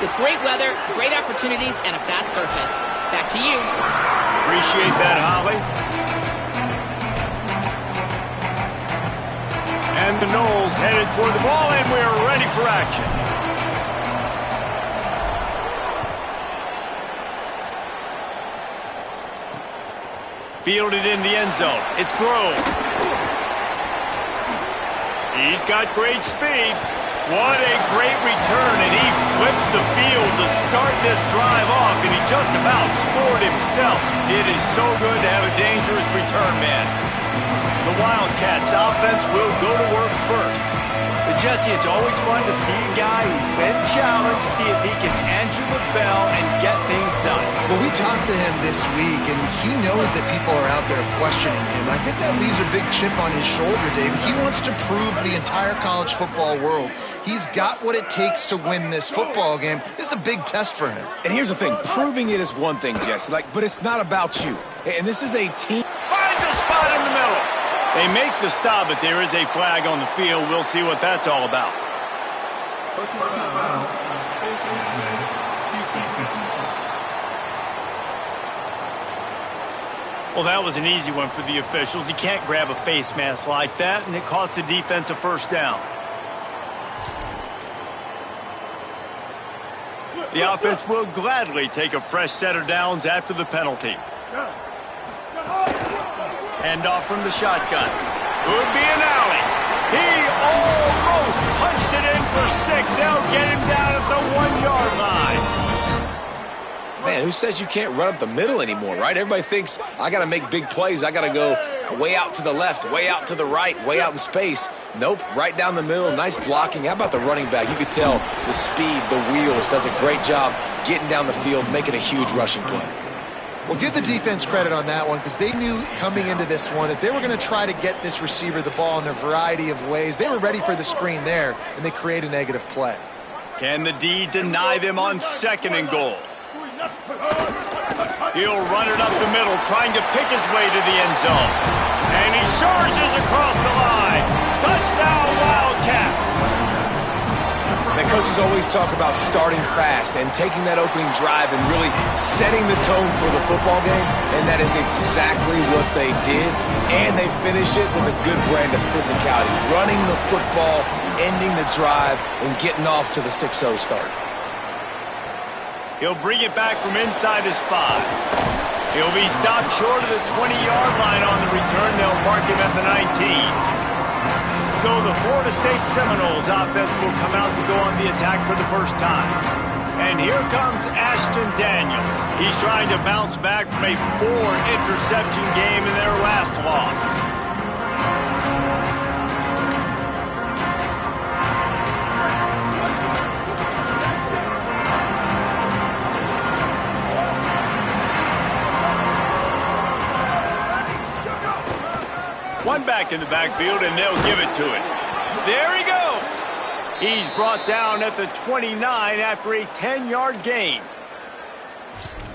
with great weather, great opportunities, and a fast surface. Back to you. Appreciate that, Holly. And the Noles headed toward the ball, and we're ready for action. Fielded in the end zone. It's Grove. He's got great speed. What a great return, and he flips the field to start this drive off, and he just about scored himself. It is so good to have a dangerous return man. The Wildcats offense will go to work first. But Jesse, it's always fun to see a guy who's been challenged, see if he can answer the bell and get things done. Well, we talked to him this week, and he knows that people are out there questioning him. I think that leaves a big chip on his shoulder, David. He wants to prove to the entire college football world he's got what it takes to win this football game. This is a big test for him. And here's the thing. Proving it is one thing, Jesse, but it's not about you. And this is a team. Finds a spot in the middle. They make the stop, but there is a flag on the field. We'll see what that's all about. Well, that was an easy one for the officials. You can't grab a face mask like that, and it costs the defense a first down. The offense will gladly take a fresh set of downs after the penalty. Hand off from the shotgun. Could be an alley. He almost punched it in for 6. They'll get him down at the 1-yard line. Man, who says you can't run up the middle anymore, right? Everybody thinks I got to make big plays. I got to go way out to the left, way out to the right, way out in space. Nope, right down the middle. Nice blocking. How about the running back? You could tell the speed, the wheels, does a great job getting down the field, making a huge rushing play. Well, give the defense credit on that one because they knew coming into this one that they were going to try to get this receiver the ball in a variety of ways. They were ready for the screen there, and they create a negative play. Can the D deny them on 2nd and goal? He'll run it up the middle, trying to pick his way to the end zone. And he charges across the line. Touchdown, Wildcats! And coaches always talk about starting fast and taking that opening drive and really setting the tone for the football game, and that is exactly what they did, and they finish it with a good brand of physicality, running the football, ending the drive, and getting off to the 6-0 start. He'll bring it back from inside his 5. He'll be stopped short of the 20-yard line on the return. They'll mark him at the 19. So the Florida State Seminoles offense will come out to go on the attack for the first time. And here comes Ashton Daniels. He's trying to bounce back from a 4-interception game in their last loss. One back in the backfield, and they'll give it to him. There he goes. He's brought down at the 29 after a 10-yard gain.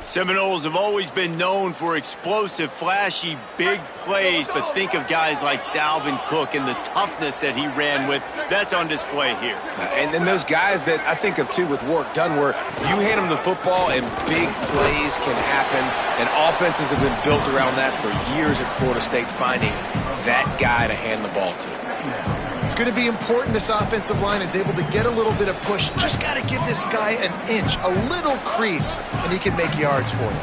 Seminoles have always been known for explosive, flashy, big plays, but think of guys like Dalvin Cook and the toughness that he ran with. That's on display here. And then those guys that I think of, too, with work done, where you hand them the football and big plays can happen, and offenses have been built around that for years at Florida State, finding that guy to hand the ball to. It's going to be important this offensive line is able to get a little bit of push. Just got to give this guy an inch, a little crease, and he can make yards for you.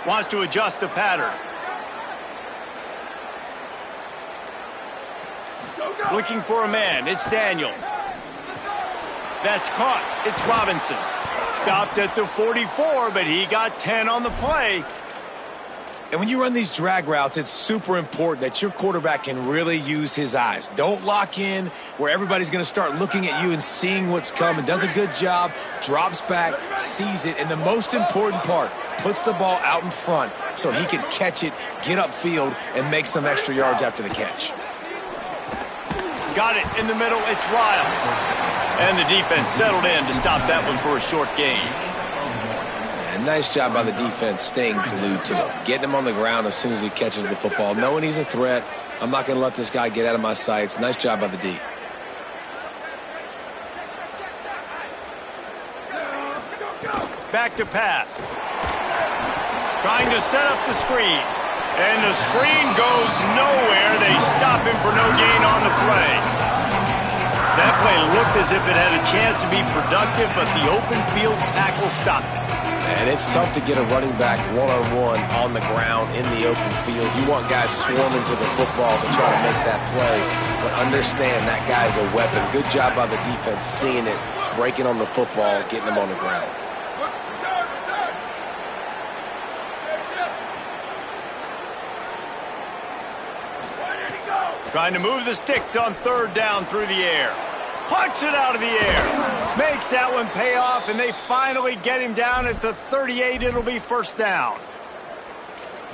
Wants to adjust the pattern. Looking for a man. It's Daniels. That's caught. It's Robinson. Stopped at the 44, but he got 10 on the play. And when you run these drag routes, it's super important that your quarterback can really use his eyes. Don't lock in where everybody's going to start looking at you and seeing what's coming. Does a good job, drops back, sees it, and the most important part, puts the ball out in front so he can catch it, get upfield, and make some extra yards after the catch. Got it in the middle. It's Riles. And the defense settled in to stop that one for a short gain. And nice job by the defense staying glued to him, getting him on the ground as soon as he catches the football, knowing he's a threat. I'm not going to let this guy get out of my sights. Nice job by the D. back to pass. Trying to set up the screen. And the screen goes nowhere. They stop him for no gain on the play. That play looked as if it had a chance to be productive, but the open field tackle stopped it. And it's tough to get a running back one-on-one on the ground in the open field. You want guys swarming to the football to try to make that play, but understand that guy's a weapon. Good job by the defense seeing it, breaking on the football, getting him on the ground. Trying to move the sticks on third down through the air. Pucks it out of the air. Makes that one pay off, and they finally get him down at the 38. It'll be first down.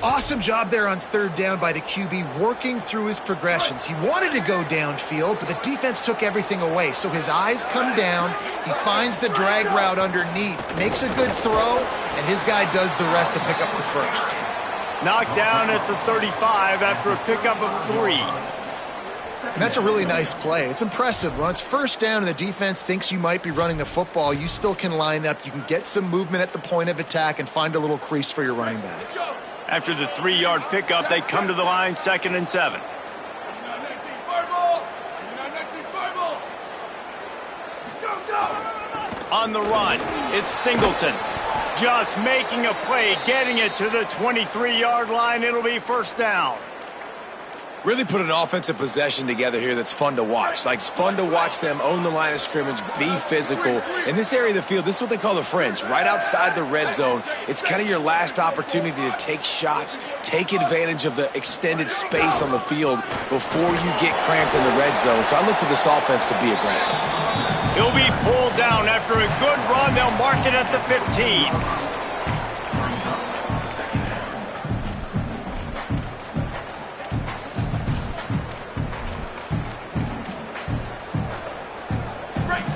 Awesome job there on third down by the QB, working through his progressions. He wanted to go downfield, but the defense took everything away. So his eyes come down. He finds the drag route underneath, makes a good throw, and his guy does the rest to pick up the first. Knocked down at the 35 after a pickup of 3. And that's a really nice play. It's impressive. When it's first down and the defense thinks you might be running the football, you still can line up. You can get some movement at the point of attack and find a little crease for your running back. After the 3-yard pickup, they come to the line, 2nd and 7. On the run, it's Singleton. Just making a play, getting it to the 23-yard line. It'll be first down. Really put an offensive possession together here that's fun to watch. Like, it's fun to watch them own the line of scrimmage, be physical. In this area of the field, this is what they call the fringe, right outside the red zone. It's kind of your last opportunity to take shots, take advantage of the extended space on the field before you get cramped in the red zone. So I look for this offense to be aggressive. He'll be pulled down after a good run. They'll mark it at the 15.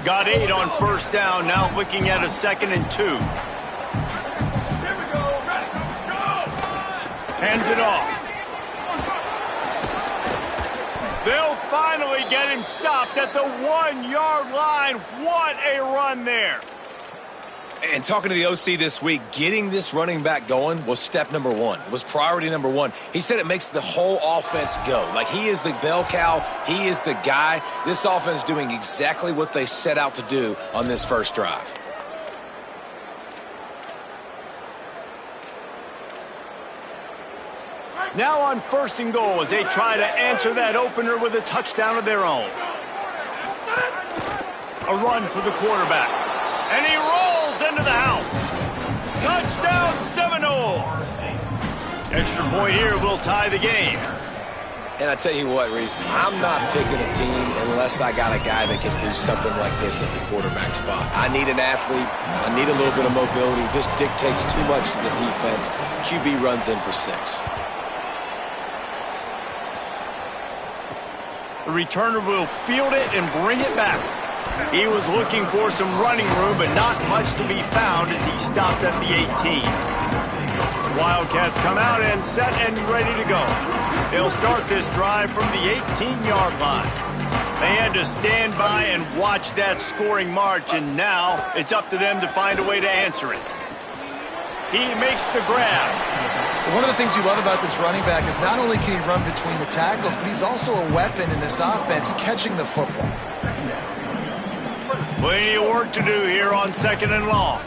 Got 8 on first down, now looking at a 2nd and 2. Hands it off. They'll finally get him stopped at the 1-yard line. What a run there. And talking to the OC this week, getting this running back going was step number 1. It was priority number 1. He said it makes the whole offense go. Like, he is the bell cow. He is the guy. This offense is doing exactly what they set out to do on this first drive. Now on 1st and goal as they try to answer that opener with a touchdown of their own. A run for the quarterback. And he rolls into the house. Touchdown Seminoles. Extra point here will tie the game. And I tell you what, Reese, I'm not picking a team unless I got a guy that can do something like this at the quarterback spot. I need an athlete. I need a little bit of mobility. This dictates too much to the defense. QB runs in for 6. The returner will field it and bring it back. He was looking for some running room, but not much to be found as he stopped at the 18. Wildcats come out and set and ready to go. They'll start this drive from the 18-yard line. They had to stand by and watch that scoring march, and now it's up to them to find a way to answer it. He makes the grab. One of the things you love about this running back is not only can he run between the tackles, but he's also a weapon in this offense catching the football. Plenty of work to do here on 2nd and long.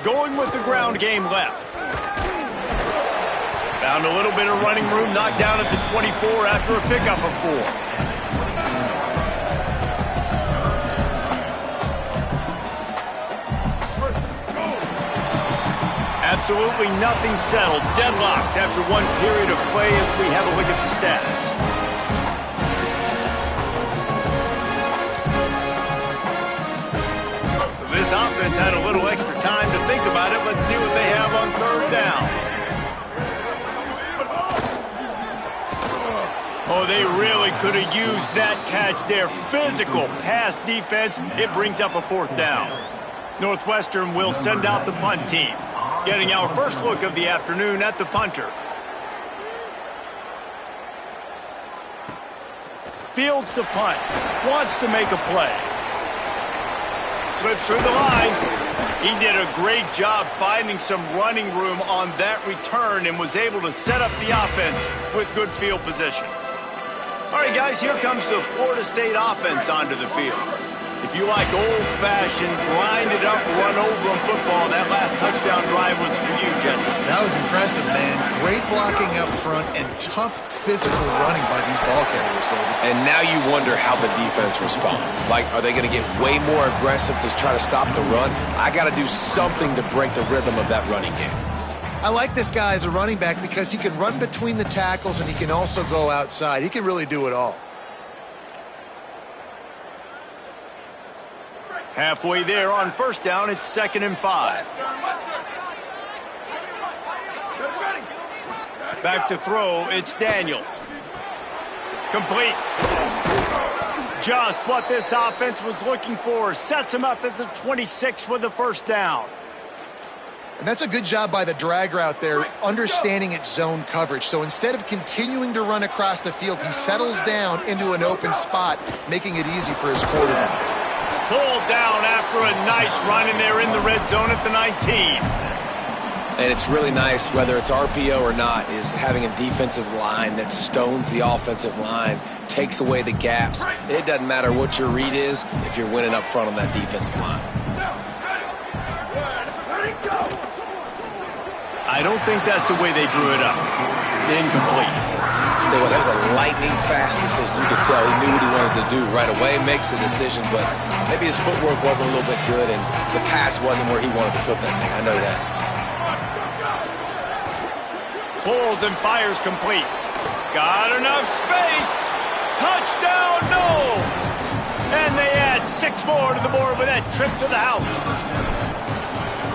Going with the ground game left. Found a little bit of running room, knocked down at the 24 after a pickup of 4. Absolutely nothing settled. Deadlocked after one period of play as we have a look at the stats. This offense had a little extra time to think about it. Let's see what they have on 3rd down. Oh, they really could have used that catch there. Physical pass defense. It brings up a 4th down. Northwestern will send out the punt team. Getting our first look of the afternoon at the punter. Fields to punt. Wants to make a play. Slips through the line. He did a great job finding some running room on that return and was able to set up the offense with good field position. All right, guys, here comes the Florida State offense onto the field. If you like old-fashioned, grind-it-up, run-over football, that last touchdown drive was for you, Jesse. That was impressive, man. Great blocking up front and tough physical running by these ball carriers, David. And now you wonder how the defense responds. Like, are they going to get way more aggressive to try to stop the run? I got to do something to break the rhythm of that running game. I like this guy as a running back because he can run between the tackles and he can also go outside. He can really do it all. Halfway there on first down, it's 2nd and 5. Back to throw, it's Daniels. Complete. Just what this offense was looking for. Sets him up at the 26 with the first down. And that's a good job by the drag route there, understanding its zone coverage. So instead of continuing to run across the field, he settles down into an open spot, making it easy for his quarterback. Pulled down after a nice run, and they're in the red zone at the 19. And it's really nice, whether it's RPO or not, is having a defensive line that stones the offensive line, takes away the gaps. It doesn't matter what your read is if you're winning up front on that defensive line. I don't think that's the way they drew it up. Incomplete. So that was a lightning-fast decision. You could tell he knew what he wanted to do right away, makes the decision, but maybe his footwork wasn't a little bit good, and the pass wasn't where he wanted to put that thing. I know that. Pulls and fires complete. Got enough space. Touchdown, Knowles. And they add 6 more to the board with that trip to the house.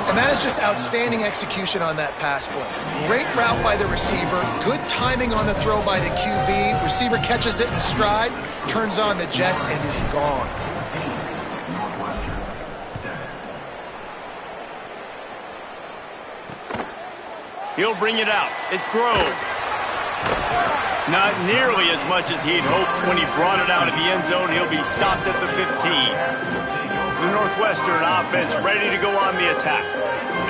And that is just outstanding execution on that pass play. Great route by the receiver, good timing on the throw by the QB. Receiver catches it in stride, turns on the jets, and is gone. He'll bring it out. It's Grove. Not nearly as much as he'd hoped when he brought it out of the end zone. He'll be stopped at the 15. The Northwestern offense ready to go on the attack.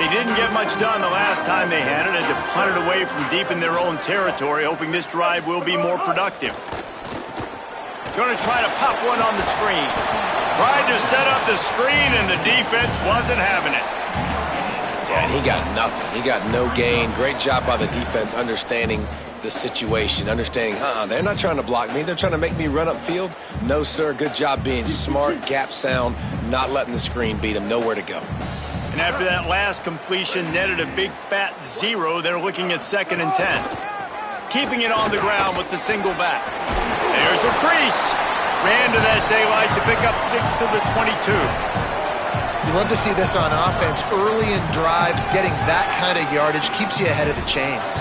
They didn't get much done the last time they had it, and to punt it away from deep in their own territory, hoping this drive will be more productive. Going to try to pop one on the screen. Tried to set up the screen, and the defense wasn't having it. Yeah, and he got nothing. He got no gain. Great job by the defense understanding the situation, understanding, they're not trying to block me. They're trying to make me run upfield. No, sir. Good job being smart, gap sound, not letting the screen beat him. Nowhere to go. And after that last completion netted a big fat 0, they're looking at 2nd and 10. Keeping it on the ground with the single back. There's a crease. Ran to that daylight to pick up 6 to the 22. You love to see this on offense. Early in drives, getting that kind of yardage keeps you ahead of the chains.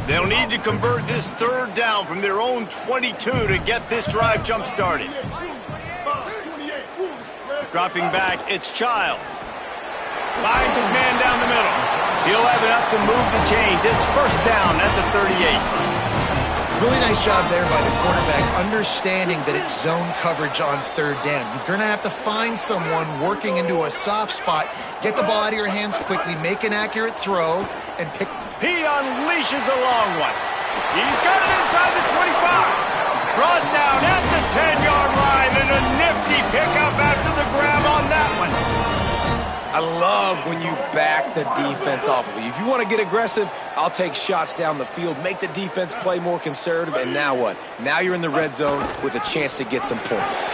They'll need to convert this 3rd down from their own 22 to get this drive jump-started. Dropping back, it's Childs. Finds his man down the middle. He'll have enough to move the chains. It's 1st down at the 38. Really nice job there by the quarterback, understanding that it's zone coverage on 3rd down. You're going to have to find someone working into a soft spot, get the ball out of your hands quickly, make an accurate throw, and pick. He unleashes a long one. He's got it inside the 25. Brought down at the 10-yard line, and a nifty pickup after the grab on that one. I love when you back the defense off of you. If you want to get aggressive, I'll take shots down the field, make the defense play more conservative, and now what? Now you're in the red zone with a chance to get some points.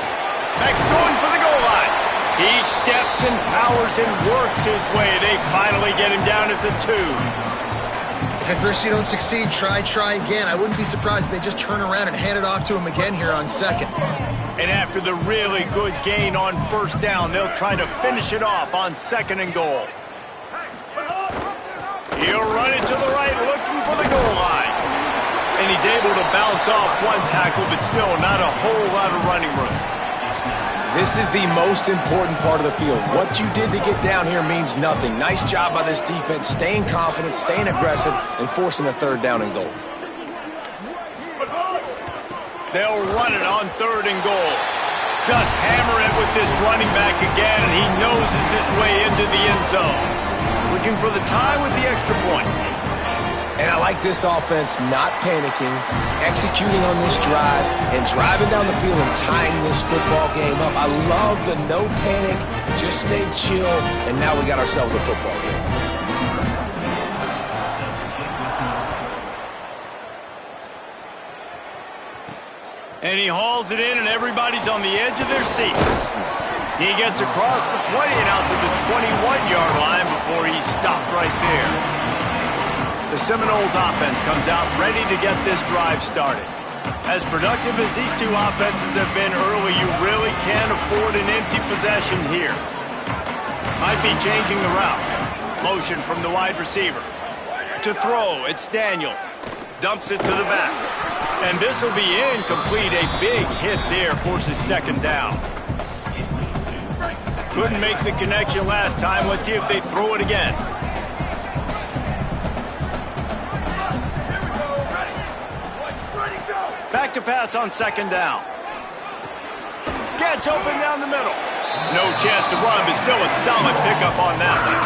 Max going for the goal line. He steps and powers and works his way. They finally get him down at the 2. If at first you don't succeed, try again. I wouldn't be surprised if they just turn around and hand it off to him again here on 2nd. And after the really good gain on 1st down, they'll try to finish it off on 2nd and goal. He'll run it to the right, looking for the goal line. And he's able to bounce off one tackle, but still not a whole lot of running room. This is the most important part of the field. What you did to get down here means nothing. Nice job by this defense, staying confident, staying aggressive, and forcing a third down and goal. They'll run it on 3rd and goal. Just hammer it with this running back again, and he noses his way into the end zone. Looking for the tie with the extra point. And I like this offense not panicking, executing on this drive, and driving down the field and tying this football game up. I love the no panic, just stay chill, and now we got ourselves a football game. And he hauls it in, and everybody's on the edge of their seats. He gets across the 20 and out to the 21-yard line before he stopped right there. The Seminoles offense comes out ready to get this drive started. As productive as these two offenses have been early, you really can't afford an empty possession here. Might be changing the route. Motion from the wide receiver. To throw, it's Daniels. Dumps it to the back. And this will be incomplete. A big hit there forces 2nd down. Couldn't make the connection last time. Let's see if they throw it again. Back to pass on 2nd down. Gets open down the middle. No chance to run, but still a solid pickup on that one.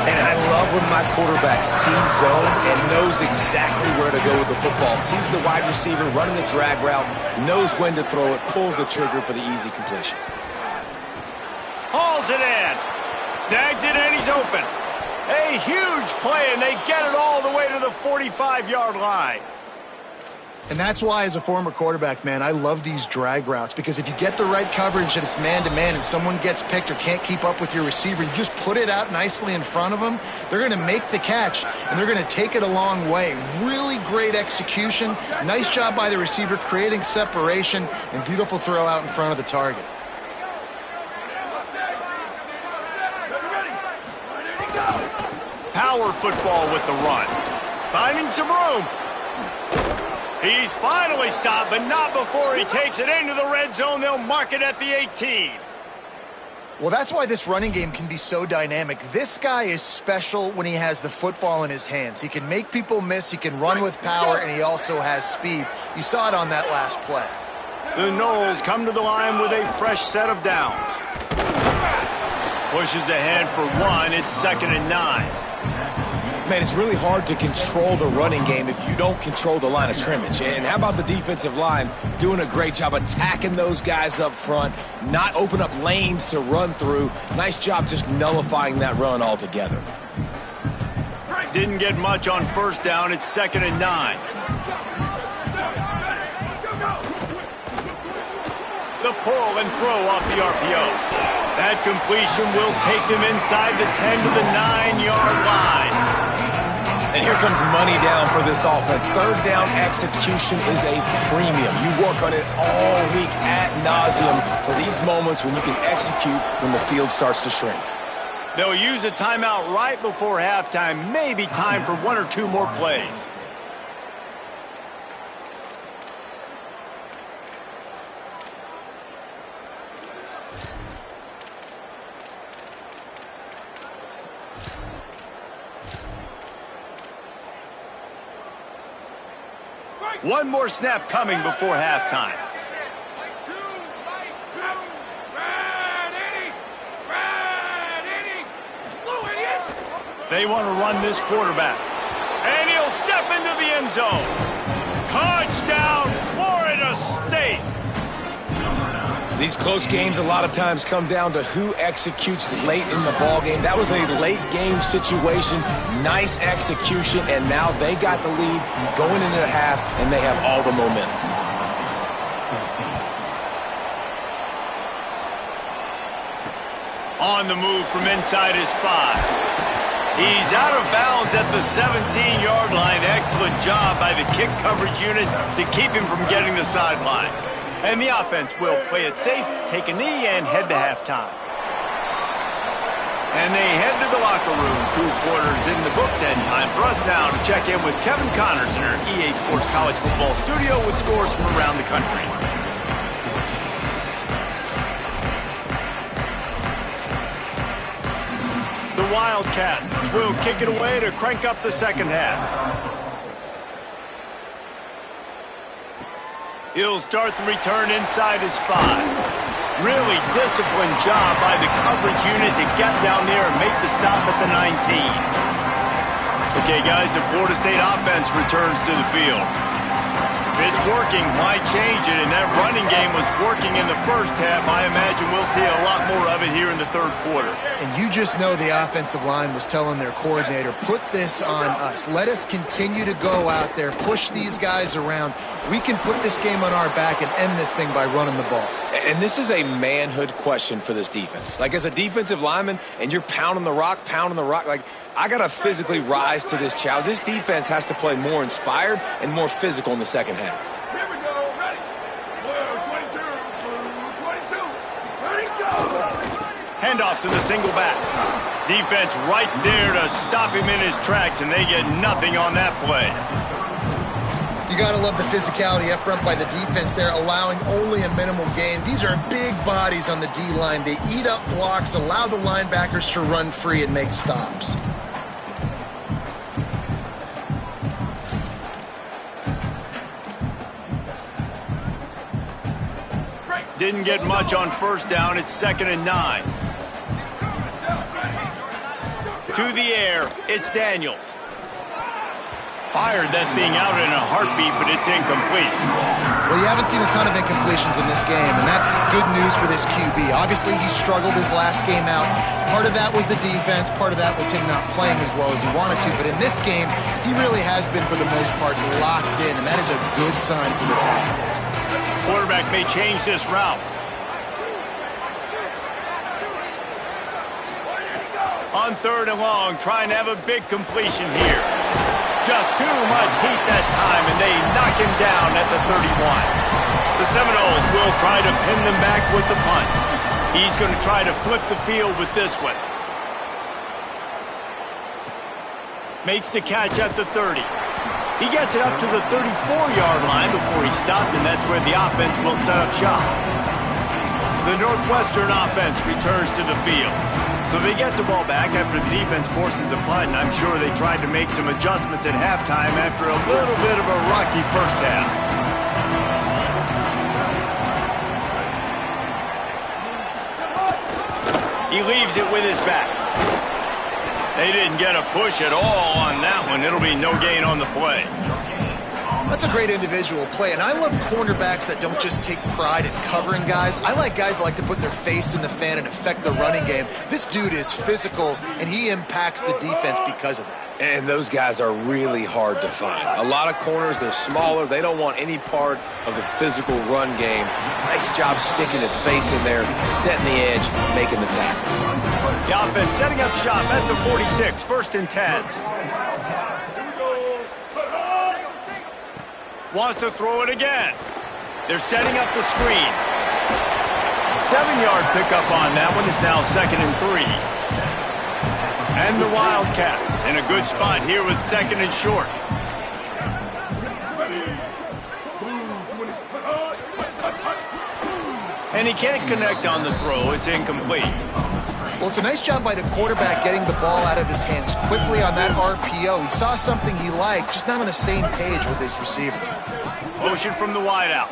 And I love when my quarterback sees zone and knows exactly where to go with the football. Sees the wide receiver running the drag route, knows when to throw it, pulls the trigger for the easy completion. Hauls it in. Snags it, and he's open. A huge play, and they get it all the way to the 45-yard line. And that's why, as a former quarterback, man, I love these drag routes, because if you get the right coverage and it's man-to-man and someone gets picked or can't keep up with your receiver, you just put it out nicely in front of them. They're going to make the catch, and they're going to take it a long way. Really great execution. Nice job by the receiver creating separation, and beautiful throw out in front of the target. Power football with the run. Finding some room. He's finally stopped, but not before he takes it into the red zone. They'll mark it at the 18. Well, that's why this running game can be so dynamic. This guy is special when he has the football in his hands. He can make people miss, he can run with power, and he also has speed. You saw it on that last play. The Noles come to the line with a fresh set of downs. Pushes ahead for 1. It's 2nd and 9. Man, it's really hard to control the running game if you don't control the line of scrimmage. And how about the defensive line doing a great job attacking those guys up front, not open up lanes to run through. Nice job just nullifying that run altogether. Didn't get much on 1st down. It's 2nd and 9. The pull and throw off the RPO. That completion will take them inside the 10 to the 9-yard line. And here comes money down for this offense. 3rd down execution is a premium. You work on it all week ad nauseum for these moments when you can execute when the field starts to shrink. They'll use a timeout right before halftime. Maybe time for 1 or 2 more plays. One more snap coming before halftime. They want to run this quarterback. And he'll step into the end zone. Touchdown, Florida State. These close games a lot of times come down to who executes late in the ball game. That was a late game situation. Nice execution, and now they got the lead going into the half, and they have all the momentum. On the move from inside his 5. He's out of bounds at the 17-yard line. Excellent job by the kick coverage unit to keep him from getting the sideline. And the offense will play it safe, take a knee, and head to halftime. And they head to the locker room. 2 quarters in the books, and time for us now to check in with Kevin Connors in our EA Sports College Football studio with scores from around the country. The Wildcats will kick it away to crank up the second half. He'll start the return inside his 5. Really disciplined job by the coverage unit to get down there and make the stop at the 19. Okay, guys, the Florida State offense returns to the field. If it's working, why change it? And that running game was working in the first half. I imagine we'll see a lot more of it here in the third quarter. And you just know the offensive line was telling their coordinator, put this on us. Let us continue to go out there, push these guys around. We can put this game on our back and end this thing by running the ball. And this is a manhood question for this defense. Like, as a defensive lineman, and you're pounding the rock, like, I got to physically rise to this challenge. This defense has to play more inspired and more physical in the second half. Here we go, ready. 22, ready, go. Handoff to the single back. Defense right there to stop him in his tracks, and they get nothing on that play. You got to love the physicality up front by the defense there, allowing only a minimal gain. These are big bodies on the D-line. They eat up blocks, allow the linebackers to run free and make stops. Didn't get much on first down. It's 2nd and 9. To the air, it's Daniels. Fired that thing out in a heartbeat, but it's incomplete. Well, you haven't seen a ton of incompletions in this game, and that's good news for this QB. Obviously, he struggled his last game out. Part of that was the defense. Part of that was him not playing as well as he wanted to. But in this game, he really has been, for the most part, locked in, and that is a good sign for this offense. Quarterback may change this route. On 3rd and long, trying to have a big completion here. Just too much heat that time, and they knock him down at the 31. The Seminoles will try to pin them back with the punt. He's going to try to flip the field with this one. Makes the catch at the 30. He gets it up to the 34-yard line before he stopped, and that's where the offense will set up shop. The Northwestern offense returns to the field. So they get the ball back after the defense forces a punt, and I'm sure they tried to make some adjustments at halftime after a little bit of a rocky first half. He leaves it with his back. They didn't get a push at all on that one. It'll be no gain on the play. That's a great individual play, and I love cornerbacks that don't just take pride in covering guys. I like guys that like to put their face in the fan and affect the running game. This dude is physical, and he impacts the defense because of that. And those guys are really hard to find. A lot of corners, they're smaller. They don't want any part of the physical run game. Nice job sticking his face in there, setting the edge, making the tackle. The offense setting up shop at the 46, 1st and 10. Wants to throw it again. They're setting up the screen. 7-yard pickup on that one. Is now 2nd and 3. And the Wildcats in a good spot here with 2nd and short. And he can't connect on the throw. It's incomplete. Well, it's a nice job by the quarterback getting the ball out of his hands quickly on that RPO. He saw something he liked, just not on the same page with his receiver. Motion from the wideout.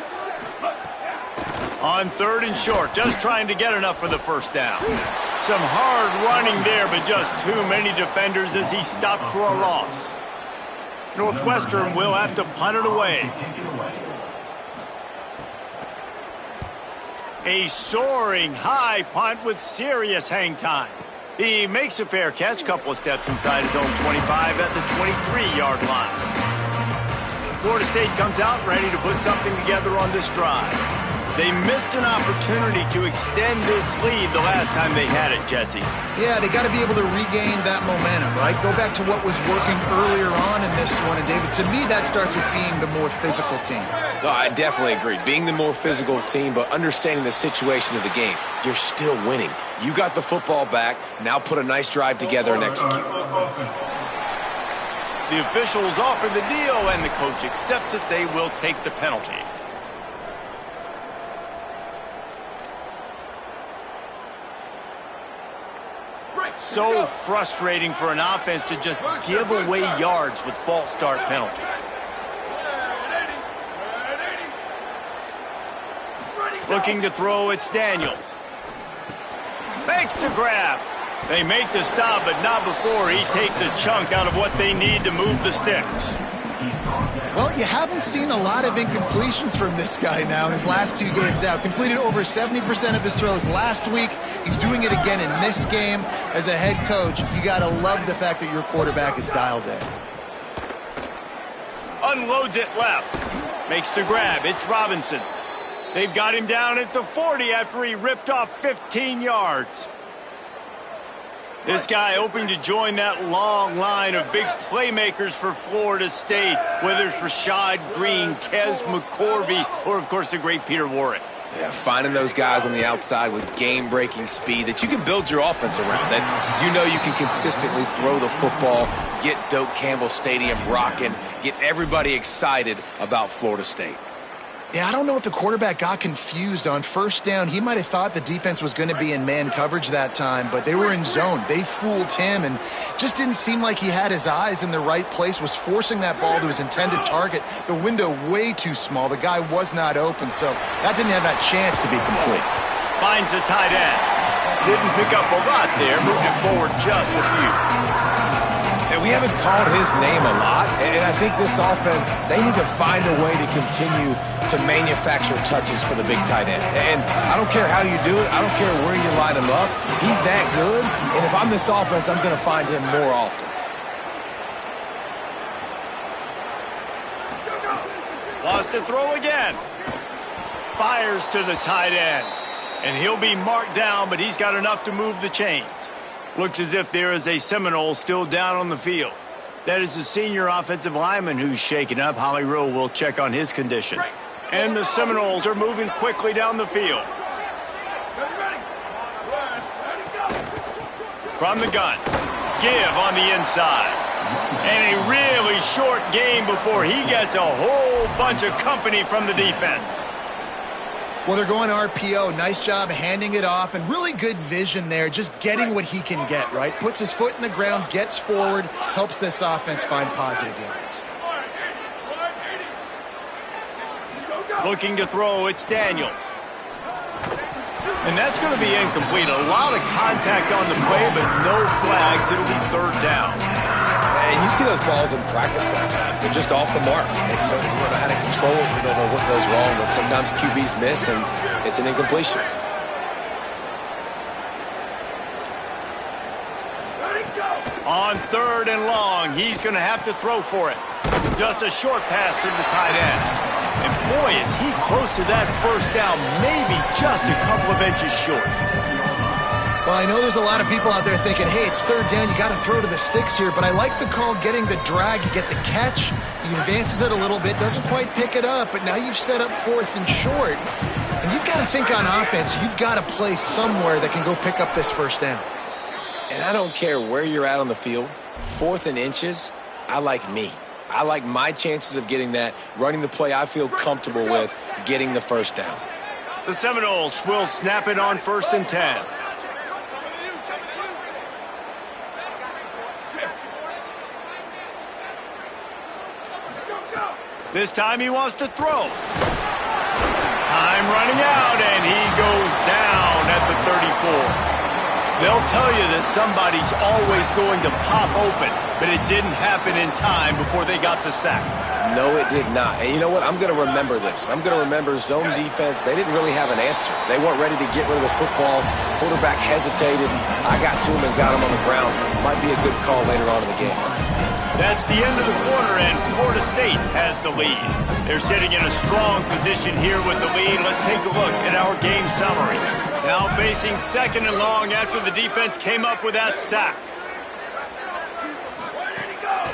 On 3rd and short, just trying to get enough for the first down. Some hard running there, but just too many defenders as he stopped for a loss. Northwestern will have to punt it away. A soaring high punt with serious hang time. He makes a fair catch, couple of steps inside his own 25 at the 23-yard line. Florida State comes out ready to put something together on this drive. They missed an opportunity to extend this lead the last time they had it, Jesse. Yeah, they got to be able to regain that momentum, right? Go back to what was working earlier on in this one. And, David, to me, that starts with being the more physical team. No, I definitely agree. Being the more physical team, but understanding the situation of the game. You're still winning. You got the football back. Now put a nice drive together and execute. The officials offer the deal, and the coach accepts it. They will take the penalty. So frustrating for an offense to just give away yards with false start penalties. Looking to throw, it's Daniels. Makes the grab. They make the stop, but not before he takes a chunk out of what they need to move the sticks. Well, you haven't seen a lot of incompletions from this guy now in his last 2 games out. Completed over 70% of his throws last week. He's doing it again in this game. As a head coach, you got to love the fact that your quarterback is dialed in. Unloads it left. Makes the grab. It's Robinson. They've got him down at the 40 after he ripped off 15 yards. This guy hoping to join that long line of big playmakers for Florida State, whether it's Rashad Green, Kez McCorvey, or, of course, the great Peter Warrick. Yeah, finding those guys on the outside with game-breaking speed that you can build your offense around, that you know you can consistently throw the football, get Doak Campbell Stadium rocking, get everybody excited about Florida State. Yeah, I don't know if the quarterback got confused on first down. He might have thought the defense was going to be in man coverage that time, but they were in zone. They fooled him and just didn't seem like he had his eyes in the right place, was forcing that ball to his intended target. The window way too small. The guy was not open, so that didn't have that chance to be complete. Finds the tight end. Didn't pick up a lot there, moved it forward just a few. And we haven't called his name a lot, and I think this offense, they need to find a way to continue to manufacture touches for the big tight end. And I don't care how you do it. I don't care where you line him up. He's that good, and if I'm this offense, I'm going to find him more often. Lost to throw again. Fires to the tight end. And he'll be marked down, but he's got enough to move the chains. Looks as if there is a Seminole still down on the field. That is the senior offensive lineman who's shaken up. Holly Rowe will check on his condition. And the Seminoles are moving quickly down the field. From the gun. Give on the inside. And a really short game before he gets a whole bunch of company from the defense. Well, they're going RPO. Nice job handing it off, and really good vision there, just getting what he can get, right? Puts his foot in the ground, gets forward, helps this offense find positive yards. Looking to throw, it's Daniels. And that's going to be incomplete. A lot of contact on the play, but no flags. It'll be third down. And you see those balls in practice sometimes. They're just off the mark. And you don't know how to control it. You don't know what goes wrong. But sometimes QBs miss, and it's an incompletion. On third and long, he's going to have to throw for it. Just a short pass to the tight end. And boy, is he close to that first down, maybe just a couple of inches short. Well, I know there's a lot of people out there thinking, hey, it's third down, you got to throw to the sticks here, but I like the call getting the drag. You get the catch, he advances it a little bit, doesn't quite pick it up, but now you've set up fourth and short. And you've got to think on offense, you've got to play somewhere that can go pick up this first down. And I don't care where you're at on the field, fourth and inches, I like me. I like my chances of getting that, running the play I feel comfortable with, getting the first down. The Seminoles will snap it on 1st and 10. This time he wants to throw. Time running out, and he goes down at the 34. They'll tell you that somebody's always going to pop open, but it didn't happen in time before they got the sack. No, it did not. And you know what? I'm going to remember this. I'm going to remember zone defense. They didn't really have an answer. They weren't ready to get rid of the football. Quarterback hesitated. I got to him and got him on the ground. Might be a good call later on in the game. That's the end of the quarter, and Florida State has the lead. They're sitting in a strong position here with the lead. Let's take a look at our game summary. Now facing 2nd and long after the defense came up with that sack.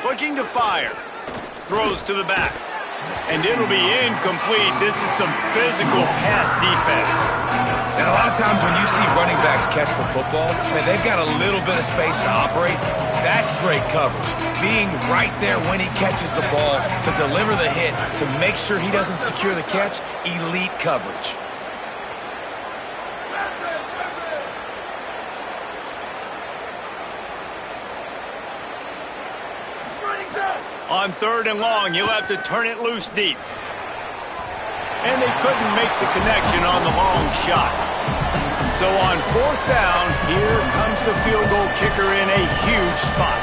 Looking to fire. Throws to the back. And it'll be incomplete. This is some physical pass defense. And a lot of times when you see running backs catch the football, man, they've got a little bit of space to operate. That's great coverage. Being right there when he catches the ball to deliver the hit, to make sure he doesn't secure the catch, elite coverage. On 3rd and long, he'll have to turn it loose deep. And they couldn't make the connection on the long shot. So on 4th down, here comes the field goal kicker in a huge spot.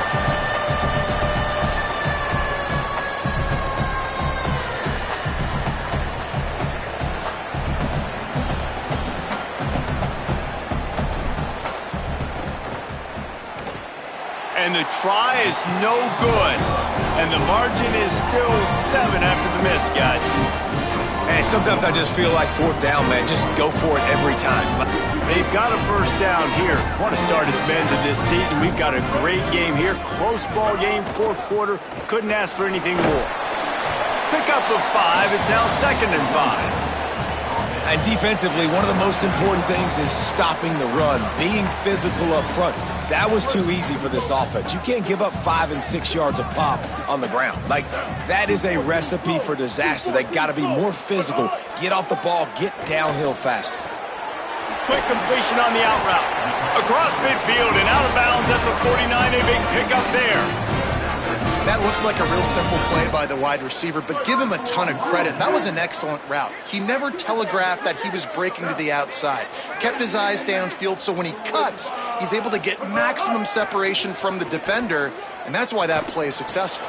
And the try is no good. And the margin is still 7 after the miss, guys. And sometimes I just feel like 4th down, man. Just go for it every time. They've got a 1st down here. Want to start his men to this season. We've got a great game here. Close ball game, 4th quarter. Couldn't ask for anything more. Pickup of 5. It's now 2nd and 5. And defensively, one of the most important things is stopping the run, being physical up front. That was too easy for this offense. You can't give up 5 and 6 yards a pop on the ground. Like, that is a recipe for disaster. They got to be more physical, get off the ball, get downhill faster. Quick completion on the out route. Across midfield and out of bounds at the 49. A big pickup there. That looks like a real simple play by the wide receiver, but give him a ton of credit. That was an excellent route. He never telegraphed that he was breaking to the outside. Kept his eyes downfield, so when he cuts, he's able to get maximum separation from the defender, and that's why that play is successful.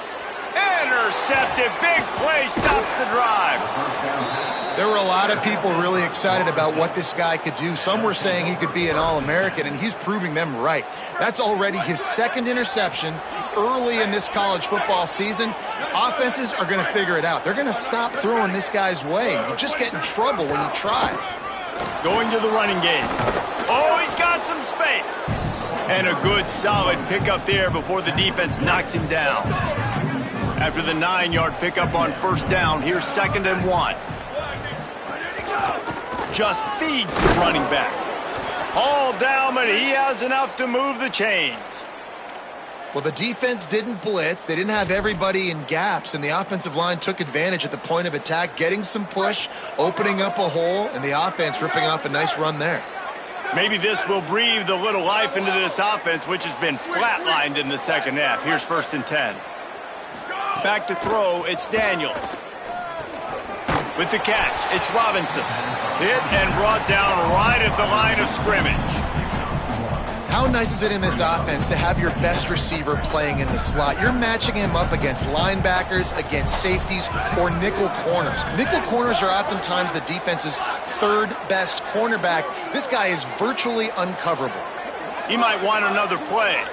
Intercepted. Big play stops the drive. There were a lot of people really excited about what this guy could do. Some were saying he could be an All-American, and he's proving them right. That's already his 2nd interception early in this college football season. Offenses are going to figure it out. They're going to stop throwing this guy's way. You just get in trouble when you try. Going to the running game. Oh, he's got some space. And a good, solid pickup there before the defense knocks him down. After the 9-yard pickup on 1st down, here's 2nd and 1. Just feeds the running back. All down, but he has enough to move the chains. Well, the defense didn't blitz. They didn't have everybody in gaps, and the offensive line took advantage at the point of attack, getting some push, opening up a hole, and the offense ripping off a nice run there. Maybe this will breathe a little life into this offense, which has been flatlined in the 2nd half. Here's 1st and 10. Back to throw, it's Daniels. With the catch, it's Robinson. Hit and brought down right at the line of scrimmage. How nice is it in this offense to have your best receiver playing in the slot? You're matching him up against linebackers, against safeties, or nickel corners. Nickel corners are oftentimes the defense's 3rd best cornerback. This guy is virtually uncoverable. He might want another play.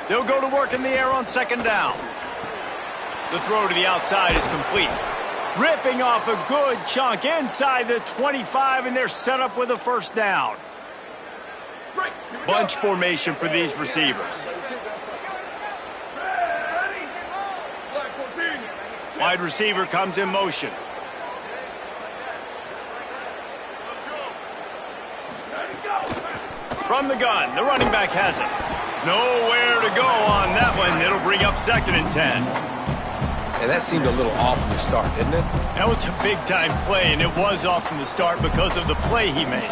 They'll go to work in the air on 2nd down. The throw to the outside is complete. Ripping off a good chunk inside the 25, and they're set up with a 1st down. Bunch formation for these receivers. Wide receiver comes in motion. From the gun, the running back has it. Nowhere to go on that one. It'll bring up 2nd and 10. And that seemed a little off from the start, didn't it? That was a big-time play, and it was off from the start because of the play he made.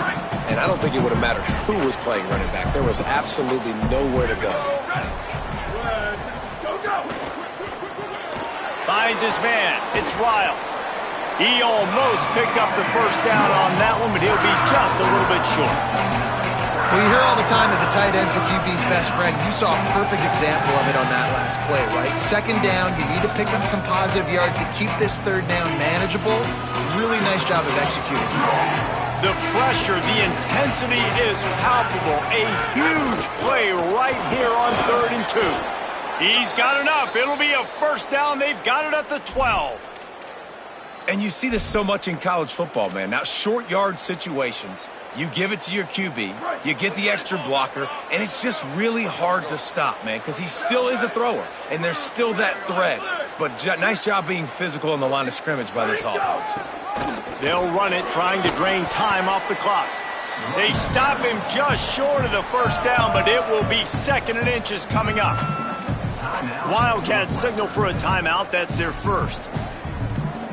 And I don't think it would have mattered who was playing running back. There was absolutely nowhere to go. Finds his man. It's Riles. He almost picked up the 1st down on that one, but he'll be just a little bit short. Well, you hear all the time that the tight end's the QB's best friend. You saw a perfect example of it on that last play, right? 2nd down, you need to pick up some positive yards to keep this 3rd down manageable. Really nice job of executing. The pressure, the intensity is palpable. A huge play right here on 3rd and 2. He's got enough. It'll be a 1st down. They've got it at the 12. And you see this so much in college football, man. Now, short yard situations, you give it to your QB, you get the extra blocker, and it's just really hard to stop, man, because he still is a thrower, and there's still that threat. But nice job being physical on the line of scrimmage by this offense. They'll run it, trying to drain time off the clock. They stop him just short of the 1st down, but it will be 2nd and inches coming up. Wildcats signal for a timeout. That's their 1st.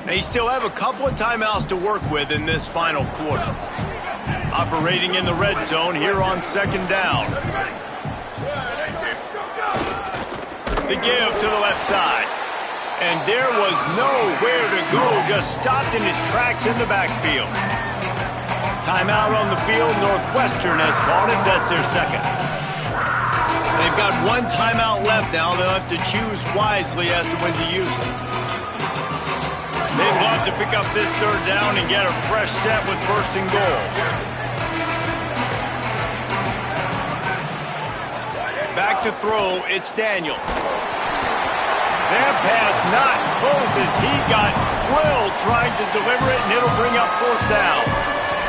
They still have a couple of timeouts to work with in this final quarter. Operating in the red zone here on 2nd down. The give to the left side. And there was nowhere to go, just stopped in his tracks in the backfield. Timeout on the field. Northwestern has called it. That's their second. They've got one timeout left now. They'll have to choose wisely as to when to use it. They'd love to pick up this third down and get a fresh set with first and goal. Back to throw, it's Daniels. That pass not close as he got drilled trying to deliver it, and it'll bring up fourth down.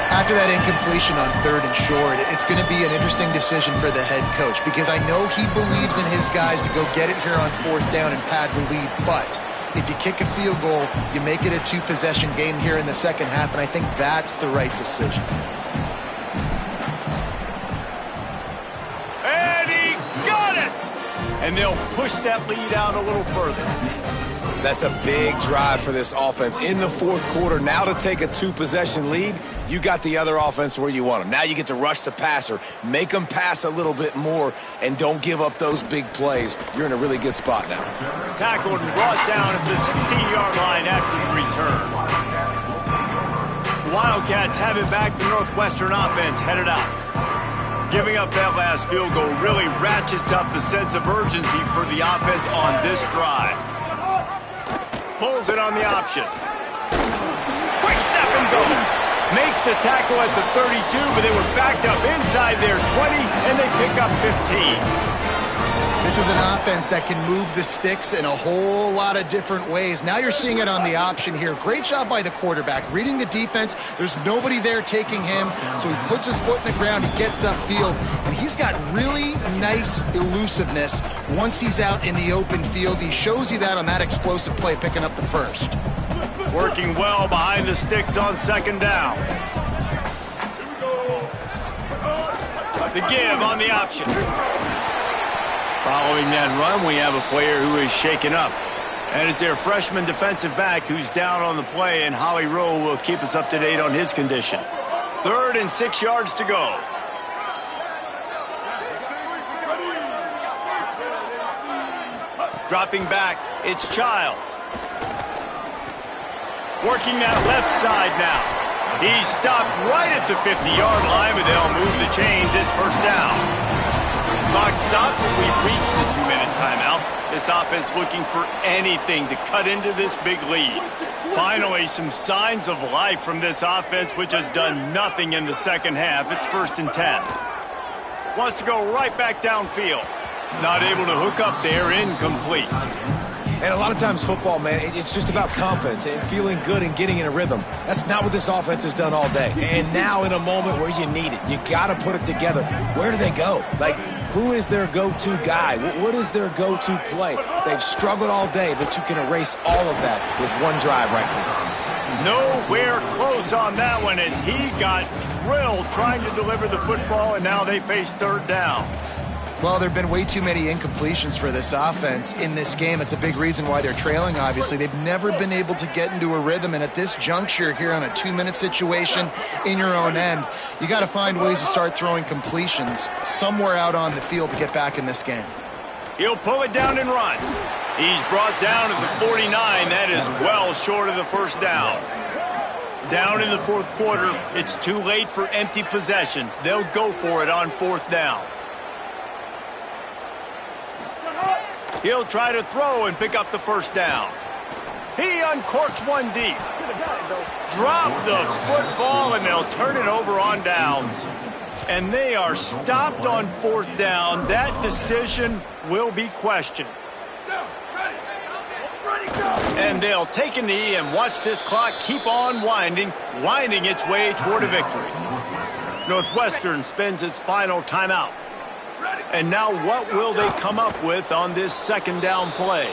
After that incompletion on third and short, it's going to be an interesting decision for the head coach because I know he believes in his guys to go get it here on fourth down and pad the lead, but if you kick a field goal, you make it a two-possession game here in the second half, and I think that's the right decision. And he got it! And they'll push that lead out a little further. That's a big drive for this offense in the fourth quarter. Now to take a two-possession lead, you got the other offense where you want them. Now you get to rush the passer, make them pass a little bit more, and don't give up those big plays. You're in a really good spot now. Tackled and brought down at the 16-yard line after the return. The Wildcats have it back. The Northwestern offense headed out. Giving up that last field goal really ratchets up the sense of urgency for the offense on this drive. Pulls it on the option. Quick step and go. Makes the tackle at the 32, but they were backed up inside their 20, and they pick up 15. This is an offense that can move the sticks in a whole lot of different ways. Now you're seeing it on the option here. Great job by the quarterback. Reading the defense, there's nobody there taking him, so he puts his foot in the ground, he gets upfield, and he's got really nice elusiveness once he's out in the open field. He shows you that on that explosive play, picking up the first. Working well behind the sticks on second down. The give on the option. Following that run, we have a player who is shaken up. And it's their freshman defensive back who's down on the play, and Holly Rowe will keep us up to date on his condition. 3rd and 6 yards to go. Dropping back, it's Childs. Working that left side now. He's stopped right at the 50-yard line, but they'll move the chains. It's first down. Clock stops and we've reached the 2-minute timeout. This offense looking for anything to cut into this big lead. Finally, some signs of life from this offense, which has done nothing in the second half. It's 1st and 10. Wants to go right back downfield. Not able to hook up there, incomplete. And a lot of times football, man, it's just about confidence and feeling good and getting in a rhythm. That's not what this offense has done all day. And now in a moment where you need it, you got to put it together. Where do they go? Like, who is their go-to guy? What is their go-to play? They've struggled all day, but you can erase all of that with one drive right here. Nowhere close on that one as he got drilled trying to deliver the football, and now they face third down. Well, there have been way too many incompletions for this offense in this game. It's a big reason why they're trailing, obviously. They've never been able to get into a rhythm, and at this juncture here on a 2-minute situation in your own end, you got to find ways to start throwing completions somewhere out on the field to get back in this game. He'll pull it down and run. He's brought down to the 49. That is well short of the first down. Down in the fourth quarter, it's too late for empty possessions. They'll go for it on fourth down. He'll try to throw and pick up the first down. He uncorks one deep. Drop the football, and they'll turn it over on downs. And they are stopped on fourth down. That decision will be questioned. And they'll take a knee and watch this clock keep on winding its way toward a victory. Northwestern spends its final timeout. And now what will they come up with on this second down play?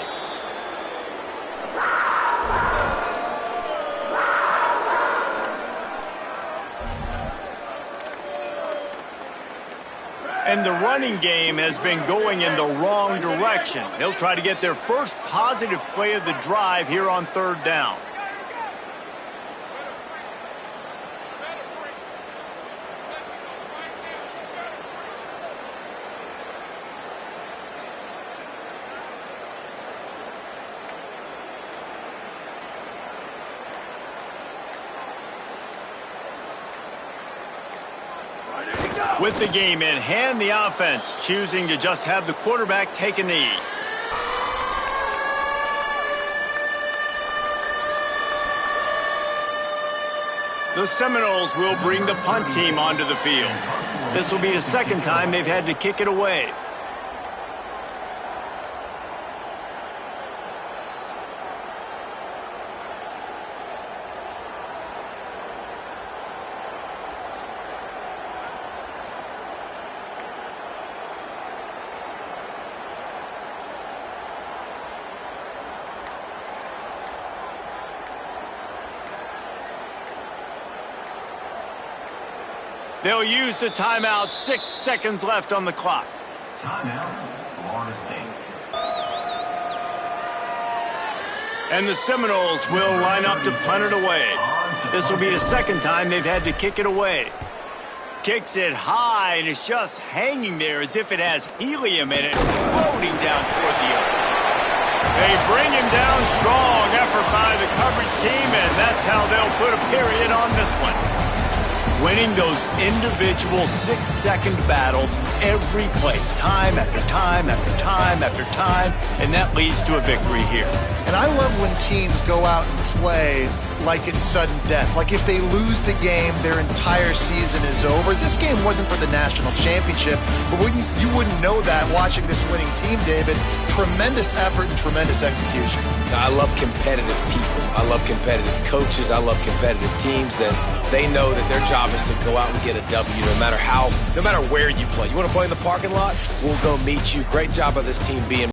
And the running game has been going in the wrong direction. They'll try to get their first positive play of the drive here on third down. With the game in hand, the offense choosing to just have the quarterback take a knee. The Seminoles will bring the punt team onto the field. This will be the second time they've had to kick it away. They'll use the timeout. 6 seconds left on the clock. Timeout, Florida State. And the Seminoles will line up to punt it away. This will be the second time they've had to kick it away. Kicks it high, and it's just hanging there as if it has helium in it, floating down toward the earth. They bring him down. Strong effort by the coverage team, and that's how they'll put a period on this one. Winning those individual 6-second battles every play, time after time after time after time, and that leads to a victory here. And I love when teams go out and play like it's sudden death. Like if they lose the game, their entire season is over. This game wasn't for the national championship, but you wouldn't know that watching this winning team, David. Tremendous effort and tremendous execution. I love competitive people. I love competitive coaches. I love competitive teams that they know that their job is to go out and get a W no matter where you play. You want to play in the parking lot? We'll go meet you. Great job by this team being